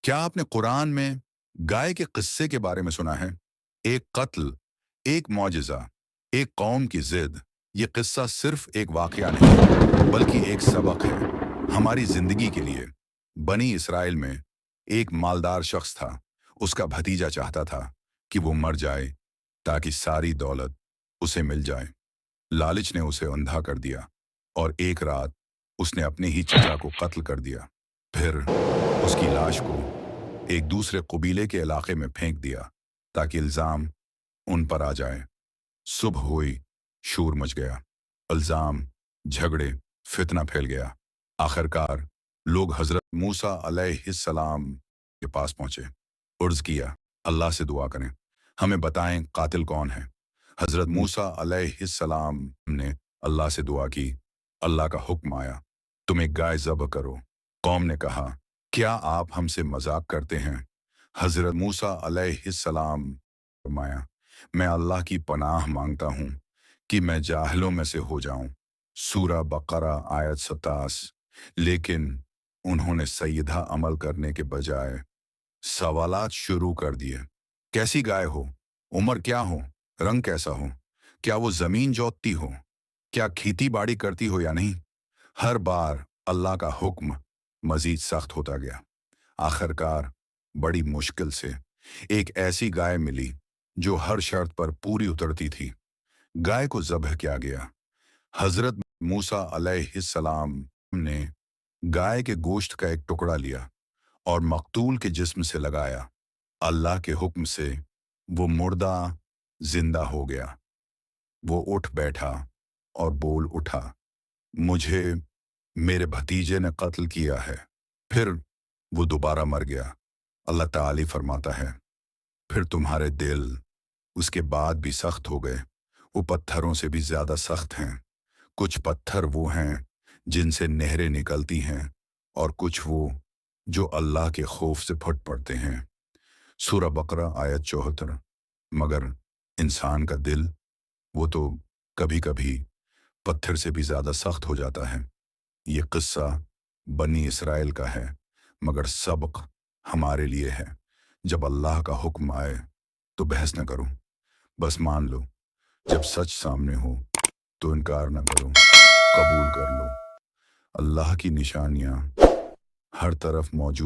क्या आपने कुरान में गाय के किस्से के बारे में सुना है? एक कत्ल, एक मौजिज़ा, एक कौम की ज़िद। ये किस्सा सिर्फ एक वाक़या नहीं, बल्कि एक सबक है हमारी ज़िंदगी के लिए। बनी इसराइल में एक मालदार शख्स था। उसका भतीजा चाहता था कि वो मर जाए ताकि सारी दौलत उसे मिल जाए। लालच ने उसे अंधा कर दिया और एक रात उसने अपने ही चचा को कत्ल कर दिया। फिर उसकी लाश को एक दूसरे कबीले के इलाके में फेंक दिया ताकि इल्जाम उन पर आ जाए। सुबह हुई, शोर मच गया, इल्जाम, झगड़े, फितना फैल गया। आखिरकार लोग हजरत मूसा अलैहिस्सलाम के पास पहुंचे। अर्ज किया, अल्लाह से दुआ करें, हमें बताएं कातिल कौन है। हजरत मूसा अलैहिस्सलाम ने अल्लाह से दुआ की। अल्लाह का हुक्म आया, तुम एक गाय ज़ब्ह करो। कौम ने कहा, क्या आप हमसे मजाक करते हैं? हजरत मूसा अलैहिस्सलाम फरमाया, मैं अल्लाह की पनाह मांगता हूँ कि मैं जाहिलों में से हो जाऊं। सूरा बकरा आयत 27। लेकिन उन्होंने सईदा अमल करने के बजाय सवालात शुरू कर दिए। कैसी गाय हो? उम्र क्या हो? रंग कैसा हो? क्या वो जमीन जोतती हो? क्या खेती बाड़ी करती हो या नहीं? हर बार अल्लाह का हुक्म मजीद सख्त होता गया। आखिरकार बड़ी मुश्किल से एक ऐसी गाय मिली जो हर शर्त पर पूरी उतरती थी। गाय को ज़ब्ह किया गया। हजरत मूसा अलैहिस्सलाम ने गाय के गोश्त का एक टुकड़ा लिया और मकतूल के जिस्म से लगाया। अल्लाह के हुक्म से वो मुर्दा जिंदा हो गया। वो उठ बैठा और बोल उठा, मुझे मेरे भतीजे ने कत्ल किया है। फिर वो दोबारा मर गया। अल्लाह ताली फरमाता है, फिर तुम्हारे दिल उसके बाद भी सख्त हो गए। वो पत्थरों से भी ज्यादा सख्त हैं। कुछ पत्थर वो हैं जिनसे नहरें निकलती हैं, और कुछ वो जो अल्लाह के खौफ से फट पड़ते हैं। सूरा बकरा आयत 74। मगर इंसान का दिल, वो तो कभी कभी पत्थर से भी ज्यादा सख्त हो जाता है। ये किस्सा बनी इसराइल का है, मगर सबक हमारे लिए है। जब अल्लाह का हुक्म आए तो बहस न करो, बस मान लो। जब सच सामने हो तो इनकार न करो, कबूल कर लो। अल्लाह की निशानियां हर तरफ मौजूद